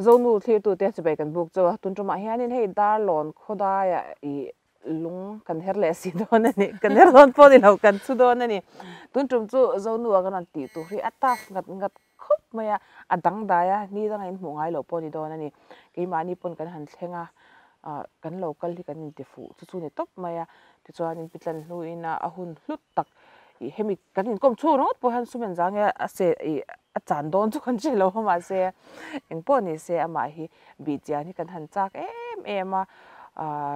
zonu thli tu te chabe kan buk chaw tun tuma hianin hei dar lon khoda ya I lung kan herle si don ani kan her don poni lo kan chu don ani tun tum chu zonu agan ti tu ri ataf ngat khup maya adang da ya ni dang in mungai lo poni don ani ke mani pon kan han thlenga kan local hi kan in ti fu chu ni top maya ti chuan in pitlan hlu ina ahun hlut tak I hemi kan in kom chu rongot po han sumen zange ase a chan don chu kan chelo ma se eng po ni se ama hi bi chian hi kan han chak em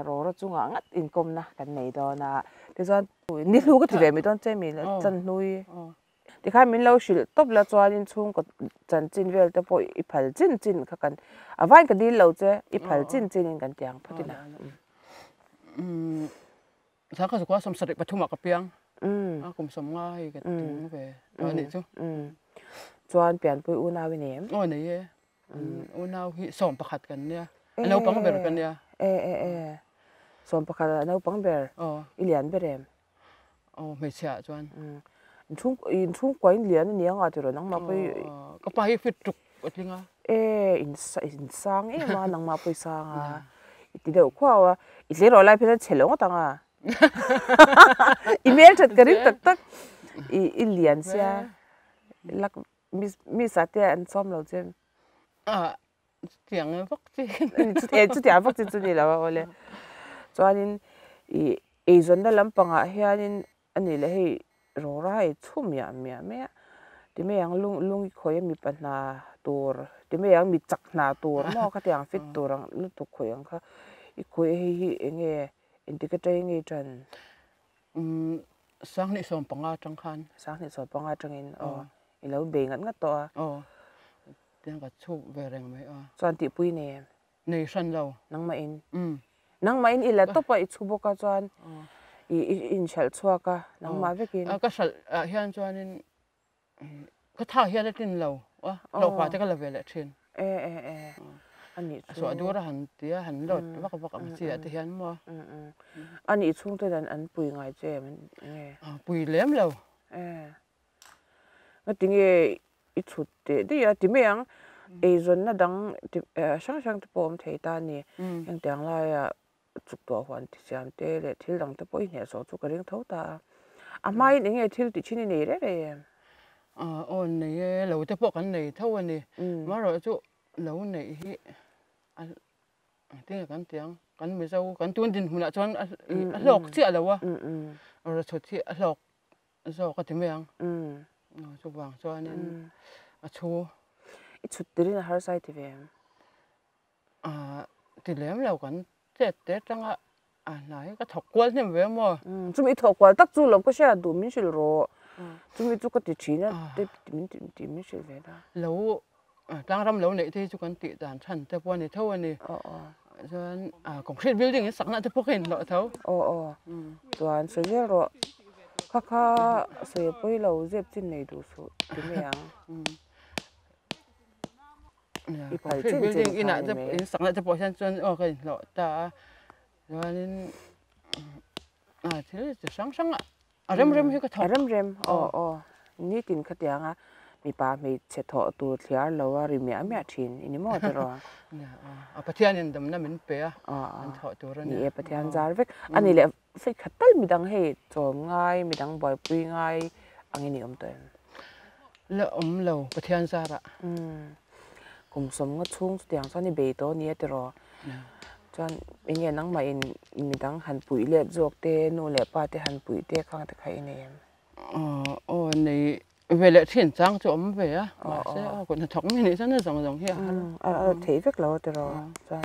ro ro chunga ngat in kom na kan nei do na ti chuan ni hlu ko ti ve mi don che mi chan hnui ti kha min lo shil top la chuan in chung ko chan chin vel te po I phal chin kha kan avain ka dil lo che I phal chin in kan tiang phatina sa ka ko som sari pathuma ka piang kum som ngai ka tung ve ani chu chuan pian pui una wi nem nei ye una hi som pakhat kan nia lo pang ber kan nia som pakhat no pang ber ilian berem me cha chuan in chung koin lian ni anga ti ro nang ma pui ka pa hi fit tuk atlinga in sang ma nang ma pui sanga ti deu khwa I le ro lai phe chelong tanga email chat karin tak I lian sia lak mi sa te an som lo chen tiang vak chi chu tiang vak chi chu ni la ole chuanin I zon da lampanga hianin ani le hei ro ra I chum ya me ti me yang lung khoi mi pa na tur ti me yang mi chak na tur mo ka tiang fit turang lu tu khoi ang kha I khoi hi enge indicator nge tran sang ni som panga tang khan sang ni som panga tangin I lo be ngat to tiang ka chu ve reng me chuan ti pui ne nei san lo nang ma in I la to pa I chu boka chuan I in shal chuaka nang ma vekin ka sal hian chuan in ka tha hian tin lo lo pa te ka la ve le thin ani so adura han tia han lot vak am chi ate hian mo ani chung te dan an pui ngai che men pui lem lo ngatinge I chut te dia ti meang e zon na dang sang te pom thei ta ni yang tiang la ya chuk to hwan ti siam te le thil dang te poi ne so chu ka ring tho ta a mai ni nge thil ti chini nei re on nei lo te po kan nei tho ani ma ro chu lo nei hi tiếng kan tiếng kan mi zo kan tun din huna chon a lok chi ala wa ro chu chi a lok zo ka ti meang chu wang chuan in a chu I chut tirin har sai ti ve ti lem lo kan te tanga nai ka thok kwal nem ve mo chumi thok kwal tak chu lo ko sha du min shil ro chumi chu ka ti china te ti min shil ve da lo tang ram lo nei te chu kan ti dan than te pon ni tho ani chuan concrete building sak na te pokin lo tho chuan so ye ro kha se poi lo zep chin nei du su ti meang concrete building ina te in sak na te po san chuan kai lo ta chuan in thil te sang rem hi ka thok rem ni tin kha tianga mi pa mi che tho tu thliar lo a ri mi a mya thin ini mo te ro pathian in dam na min pe an tho tu ran ni pathian zar vek ani le fe khatal mi dang he chom ngai mi dang boy pui ngai angini to le lo pathian zara kum som nga chung tiang sa ni be to ni te ro chan inge nang ma in mi dang han pui le jok te no le pa te han pui te khang te khai ne nei về lại thiền trang chỗ ấm về á sẽ còn thọc mình này rất là rộng here thấy việc lâu rồi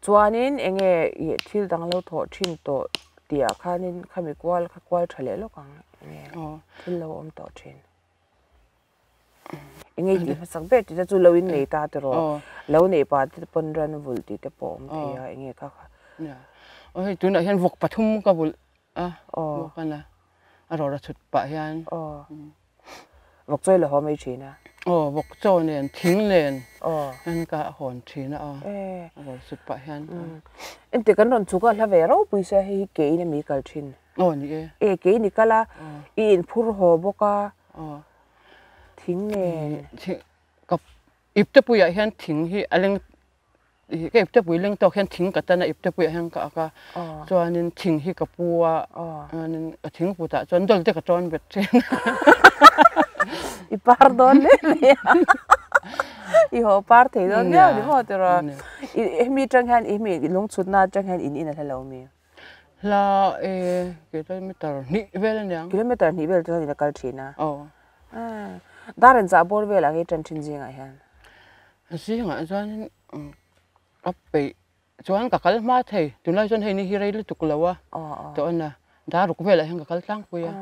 cho nên anh ấy thiêu đang lâu thọ chín tổ tiệt khai nên khai mi qual trở lại lúc càng thiêu lâu ấm tổ chín anh ấy thì sáng bé thì chú lâu in này ta rồi lâu này bà thì bận rộn vui thì tập ấm thì anh ấy các ôi tôi nói hiện vok pathum ka bul vok kana rồi là chut pa hiện vok chơi là họ mấy chuyện à vok chơi nên thính lên anh cả hồn chuyện rồi chut pa hiện anh thì cái non chú cái là về rồi bây giờ hay cái này mấy cái chuyện nhỉ cái này cái là in phur hồ boka thính lên ibte puya hian thing hi aleng ke ibte pui leng to hian thing ka tana ibte puya hian ka chuanin thing hi ka puwa anin thing puta chuan dol te ka ton bet chen I pardon le I ho par thei don ya ni mo tero I mi chang han I mi lung chut na chang han in a hello mi la kilometer ni vel nyang kilometer ni vel to ni kal thina darin za bor vela ke chan thin jinga han jinga chuan ape chuan ka kal ma thei tunai chuan hei ni hi rei lu tuklawa to ana da ruk vela hang ka kal tlang puya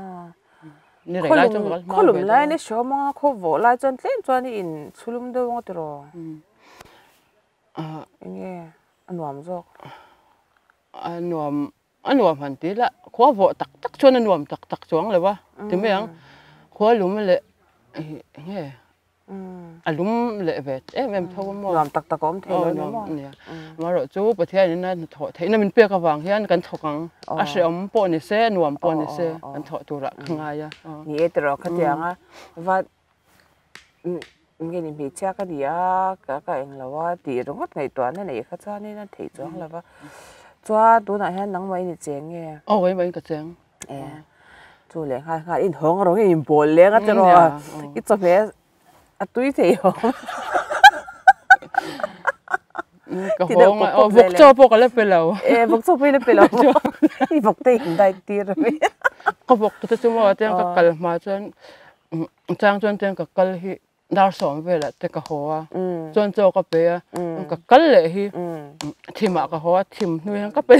ni rei lai chuan ka kal ma kholum lai ni shoma kho vo lai chuan tlem chuan in chulum do ngo tro nge anuam zo anuam han ti la kho vo tak tak chuan anuam tak tak chuang lewa ti meang kho lum le nge alum le vet em tho mo nuam tak tak om thei lo mo ma ro chu pathian na tho thei na min pe ka wang hian kan thokang a se om po ni se nuam po ni se kan tho tu ra khanga ya ni e tro khatianga wa nge ni mi cha ka dia ka eng lawa ti rongot ngai to na nei kha cha ni na thei chuang lawa chua tu na hian nang mai ni cheng nge oi mai ka cheng chu le ha in hong ro in bol le nga tro I cho me a tui thei ho ka hong vok cho po ka le pelo vok cho pe le pelo I vok te hin dai tir me ka vok tu chu mo teng ka kal ma chuan chang chuan teng ka kal hi dar som vela te ka hoa chuan cho ka pe ka kal le hi thima ka hoa thim nui ka pe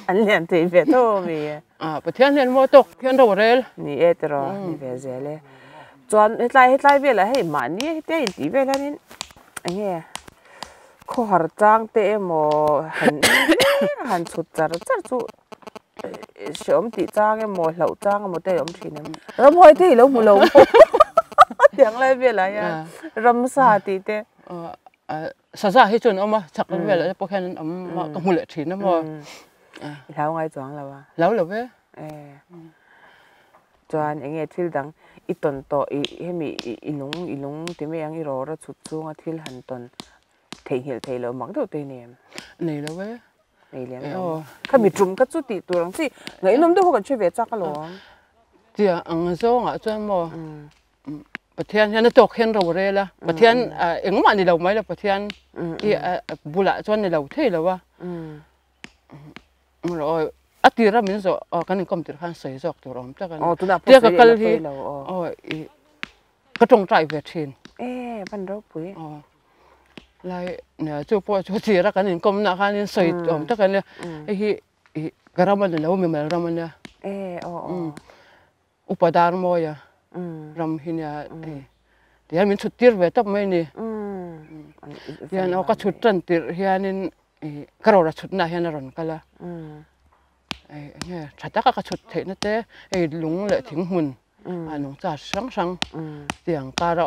an lian te ve to mi pathian hian mo tok hian ro rel ni e tro ni ve zele chuan hetlai vela hei ma ni te in ti vela nin ange kho har chang te emo han chut char chu shom ti chang emo hlau chang emo te om thin ram hoi te lo mu lo tiang lai vela ya ram sa ti te sa hi chun oma chak vela po khan ka mu le thin mo hlau ngai chuang lawa lo ve chuan enge thil dang I ton to hemi ilung ti me ang I ro ra chut chunga thil han ton thei hil thei lo mak do te nem nei lo ve nei lian kha mi trum ka chu ti turang chi ngai nom do kan che ve cha ka lo tia ang zo nga chuan mo pathian hian tok hen ro re la pathian engma ni lo mai la pathian I bula chuan ni lo thei lo wa rồi atira min zo kan kom tir khan sei jok tur om ta kan tia ka kal hi ka tong trai ve thin ban ro pui lai ne chu po chu tira kan kom na khan sei om ta kan hi garaman lo mi mal raman ya upadar mo ya ram hinya dia min chutir ve tak mai ni ya no ka chutan tir hianin karora chutna hian ron kala nge thata ka chut the na te lung le thing mun anong cha sang sang tiang kara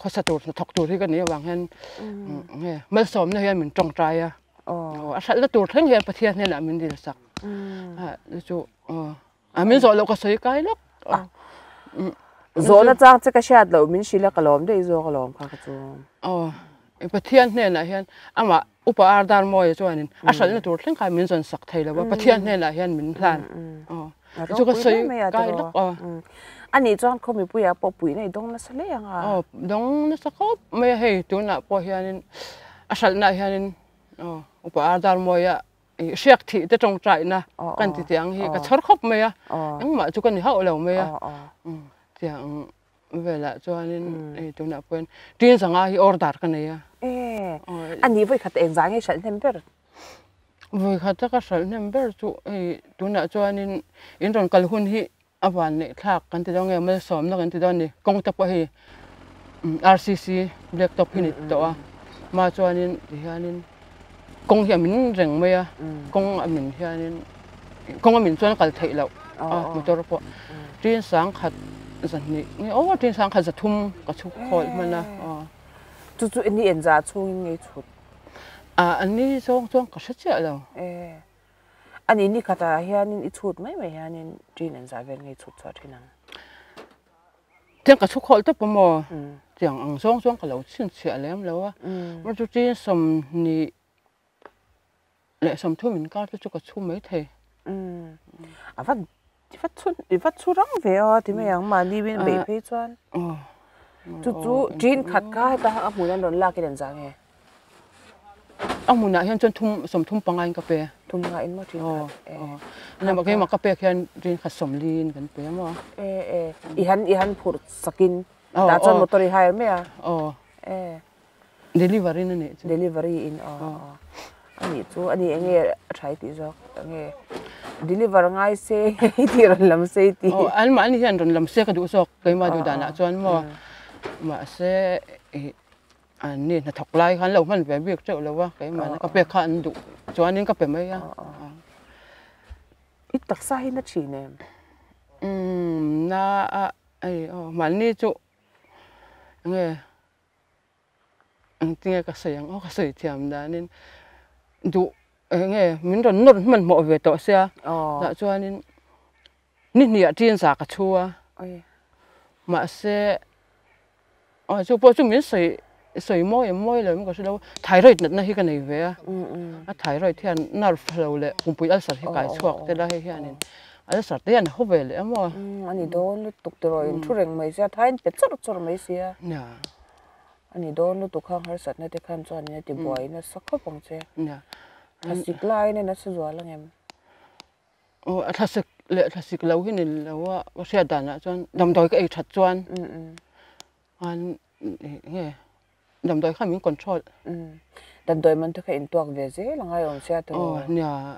khosa tur thok tur hi kan ni wang hen nge mal som na hian min tong trai a asal la tur theng hian pathian ne la min dil sak chu min zo lo ka soi kai lok zo na chang che ka shat lo min shila kalom de zo kalom kha ka chu pathian ne na hian ama upa ardar mo ye chuanin asal na tur thleng kai min zon sak thei lo pathian ne la hian min hlan chu ka soi kai lok ani chuan khomi puya po pui nei dong na sale anga dong na sakop me hei tu na po hianin asal na hianin upa ardar mo ya siak thi te tong trai na kan ti tiang hi ka chhor khop me ya engma chu kan ni hau lo me ya tiang vela chuanin tu na poin tin sanga hi order kan ya ani voi khat eng zang e sal number voi khat ka sal number chu tu na chuanin in ron kal hun hi awan ne thak kan ti dong e mal som na kan ti don ni kong ta po hi RCC laptop hi ni to a ma chuanin hianin kong hi min reng me ya kong amin hianin kong amin chuan kal thei lo motor po tin sang khat zan ni tin sang khat za thum ka chu khol mana chu ni en za chung ngai chut ani chong ka sa cha lo ani ni kata hianin I chut mai hianin tin en za vel ngai chut cha thinang ten ka chu khol ta po mo tiếng ang song song cái lâu xin chia lem lâu á mà chú chỉ sầm ni lệ sầm thu mình cao chú cái thu mấy thề à phát xuất rong về thì mấy ông mà đi bên bể phê chuan chú chín khát cái ta áp mũi lên la cái đèn sáng nghe ông muốn nói hiện chân thum sầm thum bằng anh cà phê thum ngay mà chín khát nên mà cái mà cà phê hiện chín khát sầm lin gần phê mà ihan phur sakin đã chân một tôi hay mấy à delivery nữa nè delivery in anh ấy chú anh ấy nghe trái tí rồi nghe deliver ngay xe thì rồi làm xe thì anh mà anh hiện rồi làm xe cái đủ sọc cái mà đủ đàn ạ cho anh mà xe anh này là thọc lai hắn lâu hắn về việc chỗ lâu quá cái mà nó cà phê khăn đủ cho anh nên cà phê mấy á ít đặc sai nó chỉ nè na ai mà anh chỗ nghe anh nghe cái sợi thiam đó nên đủ nghe mình rồi nốt mình mọi về tọa xe đã cho nên nên nhẹ trên giả cả chua mà xe cho bố chúng mình sợi môi rồi mình có sự đâu thái rồi nó hi cái này về thái rồi thì nó lâu lệ cùng bụi ăn sạch hi cái chuột thế đó hi nên ăn sạch thế nó không về lệ mà anh ấy đó nó tục rồi thu rừng mấy xe thái biết rất mấy xe anh ấy đó nó tục hàng hết sạch nó thì khăn cho anh ấy thì bồi nó sắc khóc bằng xe thật sự lại nên nó sẽ rồi là em thật sự lâu cái này lâu á xe đàn á cho đầm đôi cái thật cho anh nghe đầm đôi khai mình control đầm đôi mình thực hiện tuộc về dễ là ngay ông xe từ nhà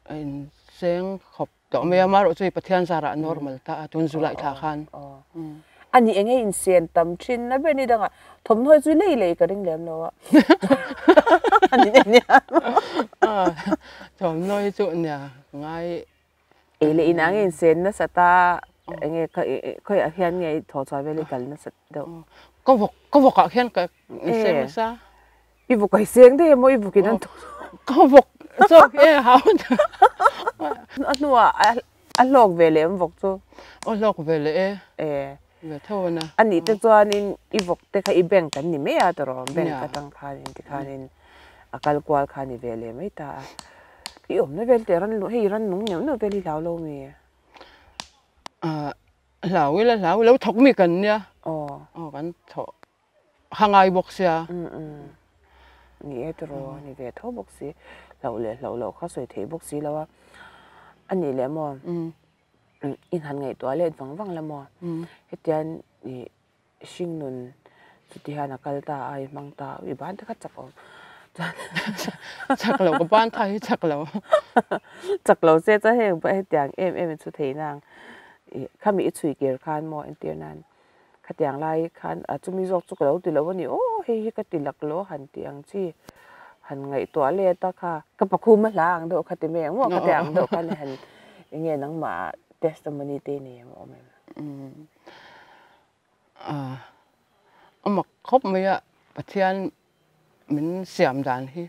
anh sáng học đó mấy mà rồi bắt thiên ra là normal ta tuân du lại thà khan anh ấy nghe insane tâm chín nó bên đi đâu à thấm hơi duy lấy cái đinh lem đâu ạ anh ấy nhỉ thấm nói chuyện nhà ngay ấy lấy nắng insane nó sẽ ta anh ấy coi hiện nghe thọ trái về lấy cái nó sẽ đâu có vok cả hiện cái insane sao y vok cái sáng thế mà y vok cái nó có vok cho cái hao anh nuôi anh lọc về lấy em vok cho lọc về lấy về thôi nè anh ấy tự cho nên y vok te khai beng kan ni mấy à rồi beng cái tăng khai thì khai nên akal qual khai ni về lấy mấy ta cái ổn nó về để ran nung nhiều nó về đi lao lâu mì lão thọc mi cần nha kan thọ hàng ngày bốc xe nghĩ rồi ni về thọ bốc xe lâu khó soi thế bốc xe lâu anh ấy lấy mà in hàng ngày tuổi lên vắng là mà hết tiền thì sinh nôn thì hàng akal ta ai mang ta ủy ban thì chắc chắc lâu cái ban thay chắc lâu sẽ cho hết bây giờ em xuất thế nàngข้ามีช่วยเกี่ยวกันมออินเตอร์นั้นขัดอย่างไรขันอาจจะมีจอกจุกแล้วติดแล้ววันนี้โอ้เฮ้ยก็ติดหลักล้อหันเตียงที่หันไงตัวเลี้ยตาค่ะกับปะคุมมาล้างเด้อขัดเตียงว่าขัดอย่างเด้อขันหันอย่างเงี้ยนังมาเทสต์มันนี่เตนี่มอแม่มาครบไหมอะประเทศมันเสียมดันที่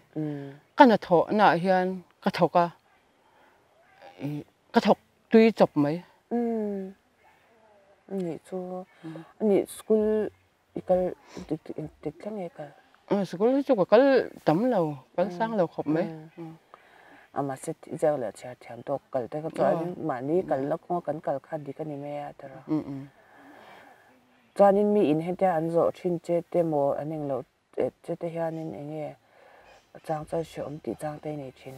กันจะโถน่ะเฮียนกระถกตุยจบไหมนี่ชัวนี่สกูลอีกติดยังไงกันสกูลที่จุกก็จำเราก็สร้างเราครบไหมมาเสร็จเจ้าเลยเชียร์แถมตกกันแต่ก็ตอนมานี่กันแล้วก็กันคันดีกันนี่แม่แต่ละตอนนี้มีอินให้แต่อันโจชินเจเตโมอันนึงเราเจเตเฮียนินเองเงี้ยจางจะชมตีจางเตนี่ชิน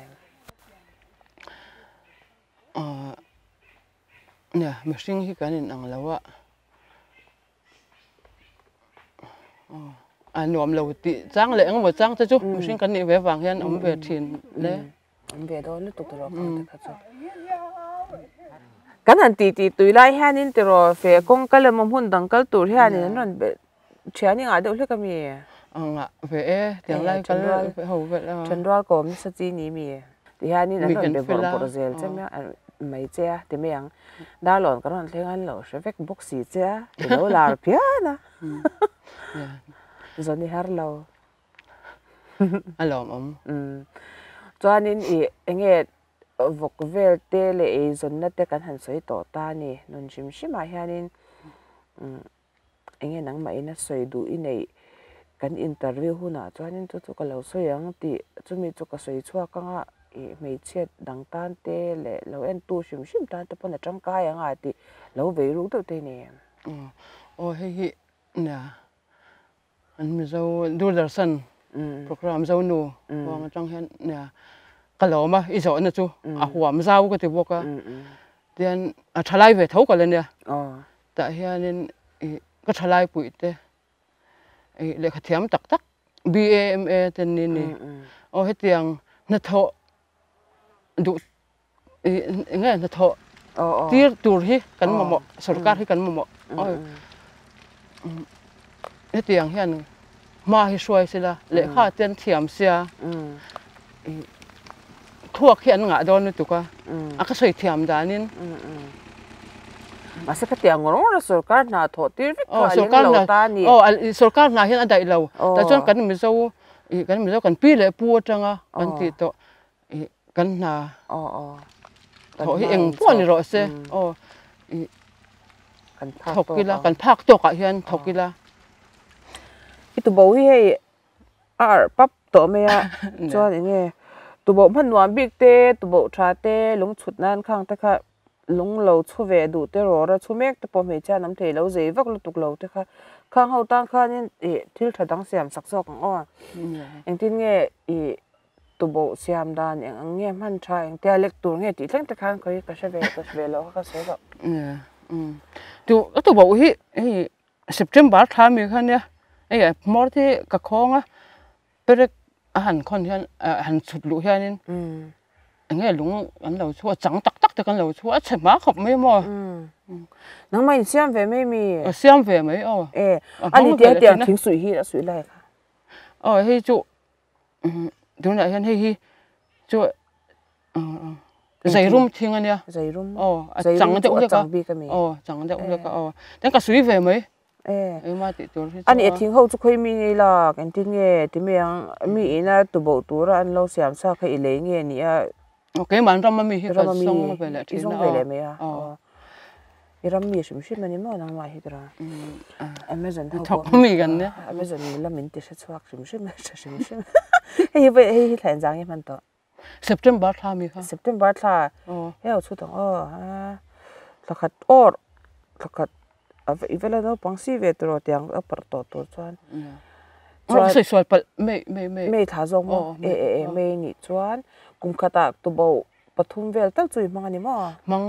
เนี่ยมาสิ่งที่กันนั่งแล้วว่าหนุ่มเราติจ้างเลยงั้นว่าจ้างจะจุมาสิ่งกันนี่เวฟางเฮียนเวทินเลยเวดอนลุตุกตลอดกันหันตีตุยไล่เฮียนินตลอดเฟกงก็เลยมั่งหุ่นดังก็ตัวเฮียนินนั่นเชียร์นี่อาจจะเลือกกันมีเฟเดี๋ยวไล่กันโหเวแล้วฉันรักก็มิสจีนี่มีเฮียนี่นั่นเป็นบอลโปรเซลใช่ไหมไม่เจ้าแต่ไม่ยังดาวหลอนก็นั่นเท่านั้นเราใช้เฟกบ็อกซี่เจ้าเดี๋ยวลาเพี้ยนะจนนี่ฮาร์เราอารมณ์จวนนี้เองวกเวลเตเลยจนนั่นแต่กันหันสวยต่อตานี่นนชิมชิมาเฮียนี่ enge nang mai na soi du I nei kan interview huna chuanin chu ka lo soyang ti chumi chu ka soi chua ka nga mei chet dang tan te le lo en tu shim shim tan te pon a tang kai anga ti lo ve ru to te ne hi nè anh mình zo Doordarshan program zo nu wang chang hen nè ka lo ma I zo na chu a huam zau ka ti boka then a thalai ve thau ka le nè ta hianin ka thalai pui te le kha thiam tak tak BAMA ten ni ni hetiang na tho du nge na tho tir tur hi kan mo sarkar hi kan mo hetiang hian ma hi suai sila le kha ten thiam sia thuak hian nga don tu ka a ka soi thiam danin masa ka tiang ngoro na sarkar na tho tir vi ka sarkar na ta ni sarkar na hian adai lo ta chon kan mi zo kan pi le pu atanga kan ti to kan na tho hi eng pon ni ro se kan thokila kan phak to ka hian thokila itu bo hi hei ar pap to me a chuan enge tu bo man nuam bik te tu bo tha te lung chut nan khang ta kha lung lo chu ve du te ro ra chu mek te po me cha nam thei lo zai vak lu tuk lo te kha khang ho tang kha nin thil thadang siam sak sok eng tin nge tu bo siam dan eng nge man tha eng te lek tur nge ti thleng te khang koi ka ve lo ka se ba tu bo hi September tha mi khan ya mor thi ka khonga perek han khon hian han chut lu hianin nge lung an lo chu chang tak tak te kan lo chu a chema khop me mo nang mai siam ve me mi siam ve mai ani te te thing sui hi sui lai kha hi chu dun la hian hi chu zai rum thing ania zai rum chang te ule ka chang te ule ka ten ka sui ve mai ma ti tur ani thing ho chu khoi mi nei la kan tin nge ti me ang mi ina tu bo tur an lo siam sa kha I le nge ni a okay man ram mi hi ka song ve le ti song ve le me a I ram mi shim shim mani mo nang ma hi tra Amazon ho thok mi gan ne Amazon mi la min ti sha chuak shim hei hei than jang man to September tha mi kha September tha he chu tong lakhat or lakhat ivela no pangsi ve tro tiang apar to chuan soi pal me tha zong me ni chuan kum khata tu bo pathum vel tal chui mangani mo mang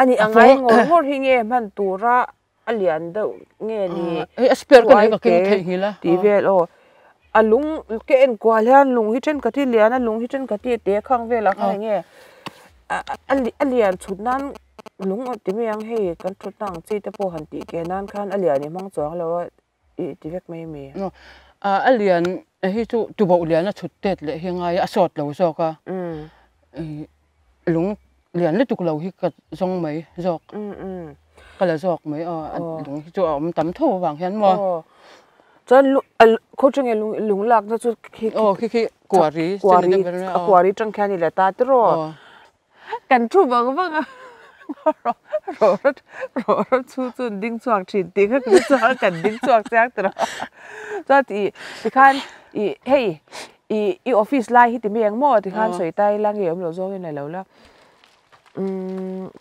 ani angai ngor hi nge man tura alian do nge ni asper ka ka king thei hi la ti vel alung ke en kwalian lung hi chen ka ti lian lung hi chen ka ti te khang vela kha nge alian chutnan lung ti me ang he kan thutang chi te po han ti ke nan khan alian ni mang chawng lo ti vek mai mi alian hi tu bo lian a chut tet le hi ngai a sot lo zo ka lung lian le tuk lo hi ka zong mai zok ka la zok mai lung hi chu om tam tho wang hian mo chan ko chang lung lak na chu khi kwari chang khani la ta tro kan thu bang ro chu ding chuak thin ti kha chu kan ding chuak chak tro cha ti khan hey i office lai hi ti meng mo ti khan soi tai lang yem lo zo ngai lo la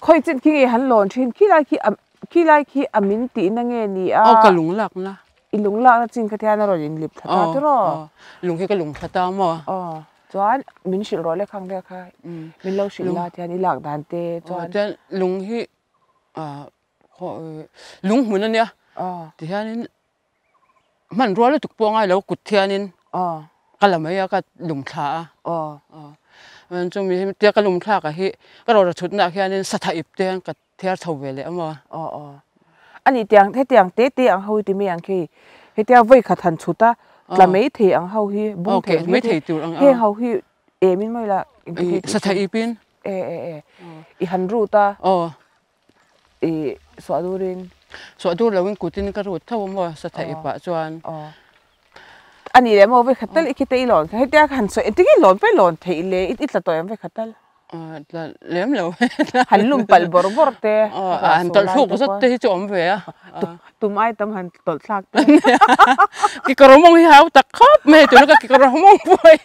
khoi chen ki han lon thin ki lai ki amin ti na nge ni ka lung lak na I lung lak na chin ka thia na ro in lip thata tro lung hi ka lung thata mo chuan min shil ro le khang le kha min lo shil la thian I lak dan te chuan lung hi lung mun ania ti hianin man ro le tuk po ngai lo kut thianin kalamaya ka lung tha man chu mi te ka lung tha ka hi ka ro thut na hianin satha ip te ka thiar tho ve le ama ani tiang te ang ho ti me ang khi he tia voi kha than chuta tla mei the ang ho hi bung the mei the tur ang he ho hi min mai la satha ipin I han ru ta so dur lawin kutin ka ru thaw mo satha ipa chuan ani le mo ve khatal ikite I lon he tia khan so ti lon pe lon thei le it la to em ve khatal lém lâu hắn lùm bal bor te anh tol thuốc rất tê chom về à tụm ai tâm hắn tol thak cái cỏ mông hi hao tắc khóc mẹ tụi nó cái cỏ mông vui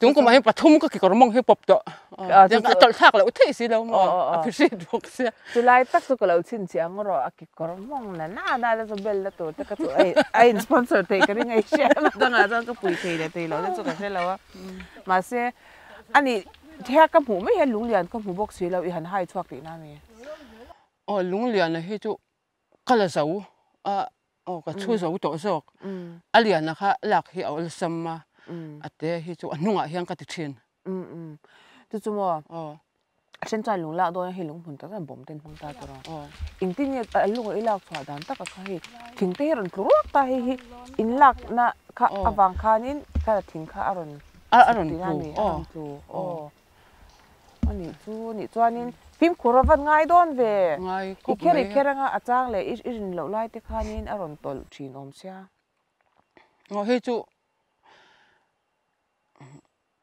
chúng cũng mà bắt thum cái cỏ mông hi bọc đóยังตลทักแล้วที่สิเราหมอพิเศษพวกเสีย จุลัยตักสุกเราชินเสียงรออากิกรมองน่ะน่าได้จะเบลละตัวแต่ก็ตัวไอ้สปอนเซอร์เตะกันยังไงเชียร์มาตั้งแต่ก็ปุ๋ยเทเลยเตะเราจะสุกกันเสร็จแล้วว่ามาเสียอันนี้แท้กับหูไม่เห็นลุงเรียนกับหูบอกสิเราอีหันให้ชวกตีหน้ามีอ๋อลุงเรียนนะที่จุก็ละเสาก็ช่วยเสาตัวสอกอันเรียนนะคะหลักที่เอาซัมมาอันเดียที่จุอันนุ่งอ่ะยังกระติกเทียนจุ่มเช่นใจลุงละโดยให้ลุงผลตั้งแต่บ่มเต็นพังตาตัวอิงที่เนี่ยลุงไอ้ลักสวดานตั้งแต่ให้ถึงที่รันกลัวตายอินลักนะค่ะอวังคานินก็ถึงค่ะอรุณจูอันนี้จูนี่จวนนี้พิมพ์ขรวันง่ายโดนเวอีกแค่เรื่องอาจารย์เลยอีรินเหล่าไล่ที่คานินอรุณตลชีนอมเสียให้จู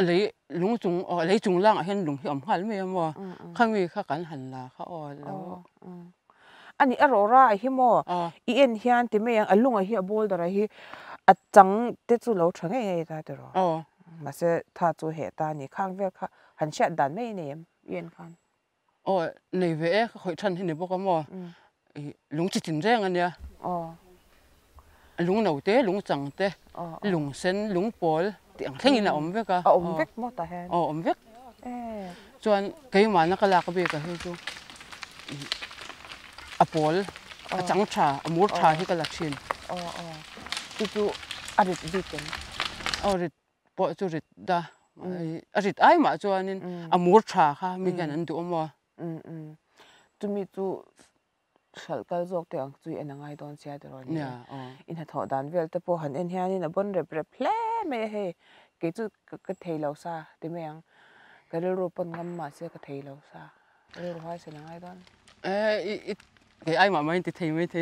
เลยลุงจุงเลยจุงล่างเห็นลุงที่อมหันไม่ยอมว่าข้ามีข้ากันหันลาข้าแล้วอันนี้อร่อยฮิโมอีเอ็นเฮียนที่ไม่ยังลุงไอเฮียบอลอะไรฮีอาจังเด็ดสุดแล้วช่างไงตาตัวมาเสถ้าจูเหตุตานี่ข้างเวลค่ะหันเช็ดดันไม่เนียมเย็นกันในเวะเขาทันที่นี่บอกว่าลุงจิตจินแรงอันเนี้ยลุงเหนาเต้ลุงจังเต้ลุงเซนลุงปอลที่อังเท่งนี่นะอมเวกอะอมเวกหมดแต่แฮนอมเวกจวนเกี่ยมานักลากเบกะเฮจูอปอลจังชาอมูร์ชาที่กลักชินจู่อริดดีกันอริดปอจูริดดาอริดไอมาจวนนี่อมูร์ชาค่ะมีกันนั่นดูอมว่าจู่มีจู่ฉันก็จอกแต่อังจุยอันง่ายตอนเสียตลอดเนี่ยอินหัดดันเวลแต่พอหันเอ็นเฮียนี่นะบนเรเพลไม่เฮ้กี่จู่ก็เทเลาซาที่ไม่ยังก็เรื่องรูปนกำมาเสียก็เทเลาซาเรื่องว่าเสียง่ายตอนไอ้หมาไม่ติดเทไม่เท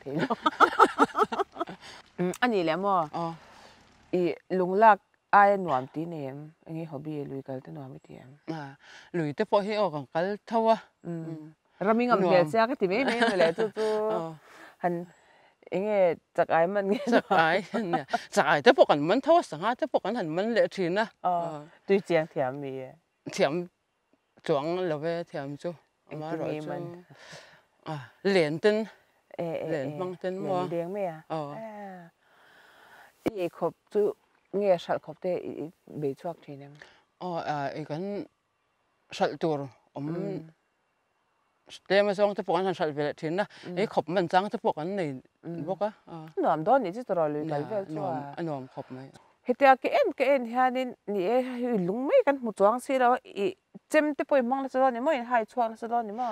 เทเลาอันนี้แหละมั้งอีลุงลักไอ้หนวมตีเนียมอันนี้เขาบีลุยกันแต่หนวมไม่เทียมลุยแต่พอที่ออกกันเท่าว่าเรามีเงินเดือนเสียก็ที่ไม่เลยจู่หันเองจากไอ้มันจากไอ้เนี่ยจากไอ้แต่พวกกันมันเท่าสังหารแต่พวกกันหันมันเละทีนะตุยเจียงเทียมมีเทียมจวงเราไปเทียมจู่มาหรอจู่เหรียญเต้นเหรียญบางเต้นมัวเลี้ยงไม่อีขบจู่เงี้ยฉันขบเตะเบี้ยชวกทีนึงอีกันฉันตัวเดี๋ยวมาส่งที่พวกนั้นฉันไปทิ้งนะไอ้ขบมันจังที่พวกนั้นนี่บอกอ่ะหนอมโดนนี่ที่ตัวเราเลยกันเวลชัวหนอมขบไหมเหตุการณ์เกิดเฮียนี่นี่ลุงไม่กันหมดจวงสิเราอีเจมที่ไปมองแล้วสุดนี่ไม่หายชัวสุดนี่มั้ง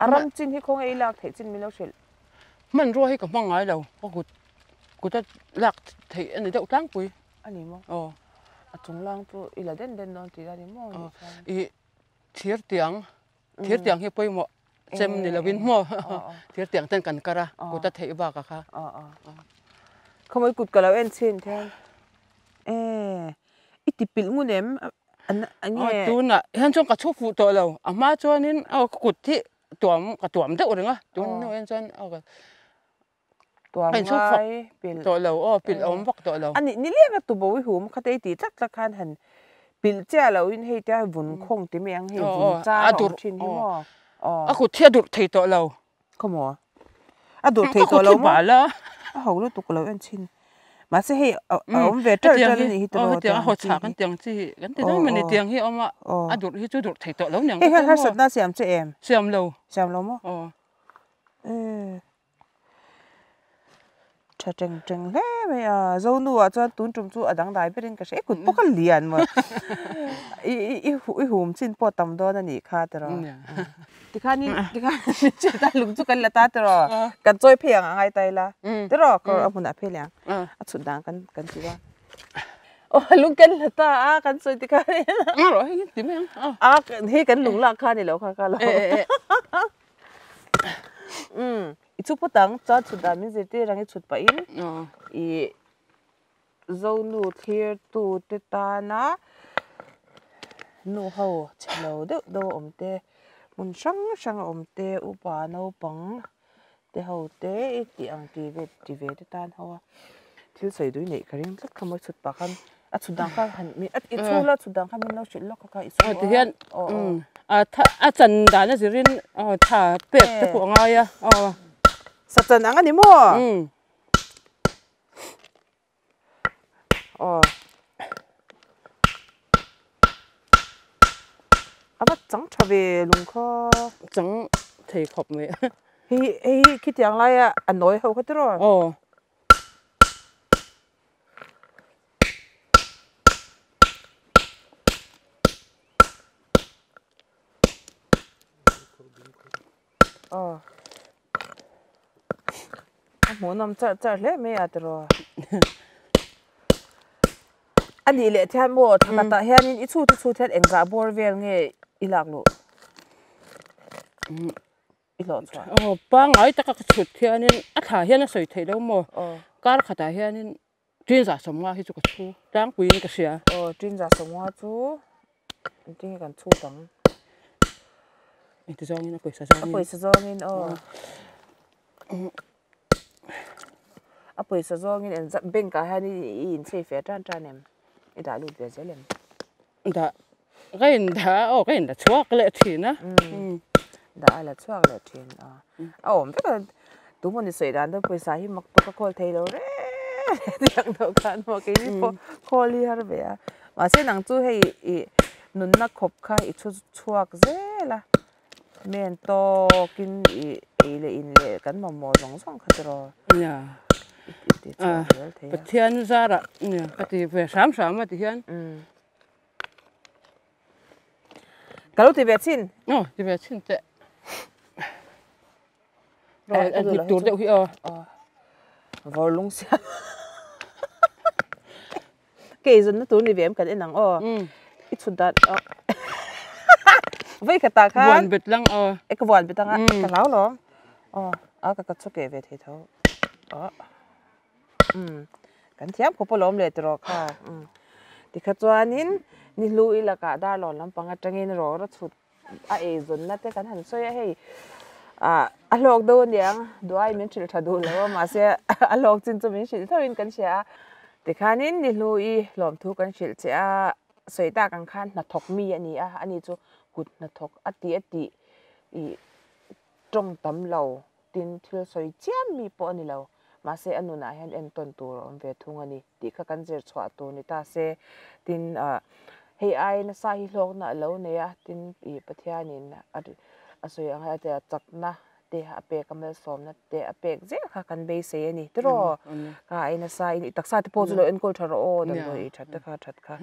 อารมณ์จริงที่คงไอ้ลักเทจินไม่เล่าเชลมันรู้ให้กับมังไงเราเพราะกูจะลักเทอันนี้เด็กตั้งปุยอันนี้มั้งจงลังตัวอีละเด่นนอนตีได้มั้งอีเทียร์เตียงเทียร์เตียงที่ไปหมดเจมนี่เราวินหมดเทียร์เตียงเต้นกันกระกูจะเทบ้ากะค่ะเขาไม่กุดกับเราเอ็นเช่นแทนอีติปิลงูเนมอันนี้ตัวน่ะเห็นจงกระชุบฟูตัวเราอามาจวนนี้เอากุดที่ตัวมกระตัวมได้อุดงอ่ะตัวนี้เห็นจวนเอากระตัวไม้ปิลตัวเราปิลอมบักตัวเราอันนี้นี่เรียกว่าตัวบวิหูมันเขาได้ตีจักจักคันหันปิลเจ้าเราอินให้ได้วุ่นคงที่เมียงให้วุ่นจ้าดุดชินที่หม้อกุดเทียดุดที่ตัวเราขโมยดุดที่ตัวเราบ้าละเขารู้ตัวเราเอ็นชินมาสิให้เวทเตอร์นี่ที่ตัวเตียงเขาฉากกันเตียงที่กันแต่ต้องมันในเตียงที่เอามาดุดที่จุดดุดที่ตัวเราเนี่ยเฮ้ยถ้าสุดน่าเสียมเจมเสียมเรามั้งจังเลยไหมเจ้าหนูจะตุนจุ่มจู่ดังได้ไปเรื่องกระเช้กุดพวกกันเลียนมั้งอีหูมชินปวดตำโดนนี่ค่ะแต่รอที่ข้านี่จะได้ลุงจุกันละตาแต่รอกันจ่อยเพียงอะไรไตละแต่รอก็เอาหุ่นอาเพลียงสุดดังกันสิว่าโอ้ลุงกันละตากันสวยที่ข้านี่อร่อยจริงไหมที่กันลุงลักข้านี่แล้วค่ะกันแล้วอีชุบปตังจอดสุดามินเจตีรังอีชุดไปอินอี zo nu clear tu te ta na nu ho chelo de do om te mun sang om te upa no pang te ho te ti ang ti ve te tan ho thil sei dui nei karing tlat khamoi chut pa khan a chudang kha han mi at I chula chudang kha min lo shil lo ka isu ti hian a chan da na zirin tha pek te ko nga ya satan ang ani mo aba chang thawe lung kha chang thei khop me hi ki tiang lai a anoi ho kha tro mo nam cha le me a tro ani le thian mo thakata hianin I chu thian enga bor vel nge ilak lo ilo chwa pa ngai ta ka chut hianin a tha hian a soi thei lo mo kar khata hianin twin za somwa hi chu ka chu tang puin ka sia twin za somwa chu ting kan chu tang ti zong in a poisa zong in a poisa zong in en bank ka hani in sei fe tan em ida lu de zelem da gain da chuak le thina da ala chuak le thin om ta tu mon ni sei dan da poisa hi mak to ka khol thei lo re yang do kan mo ke ni po kholi har be a ma se nang chu hei nun na khop kha I chu chuak zela men to kin le in le kan mo zong song kha tro ya pathian zara ya pati ve sam ma ti hian kalau ti ve chin ti ve chin te rồi anh đi tour đâu hi vào lung sia cái dân nó tour ni vem kan enang ít chút dat vậy cái ta khan buồn bit lang cái buồn bit tanga cái lão lo cái chút cái về thì thâu kan thiam ko polom le tro kha ti kha chuanin ni lui la ka dar lon lampang atangin ro ra chut a e zon na te kan han soya hei a lok do niang duai min thil thadu lo ma se a lok chin chu min shil thoin kan sia ti khanin ni lui lom thu kan shil che a soita kan khan na thok mi ani chu kut na thok ati I trong tam lo tin thil soi chiam mi po ni lo ma se anuna hian en ton tur om ve thung ani ti kha kan jer chwa tu ni ta se tin hei ai na sa hi hlok na lo ne ya tin I pathianin asoi ang ha te chakna te ape kamel som na te apek je kha kan be se ani tro ka ai na sa I taksa te po lo en kol tharo dan do I that kha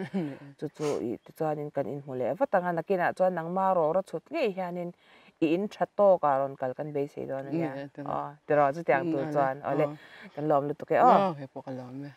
chu I ti chuanin kan in hmule watanga nakina chuan nang ma ro ra chut nge hianin in thatto karon kal kan be se don ya te ro chu tiang tu chuan ole kan lom lu tu ke he po ka lom me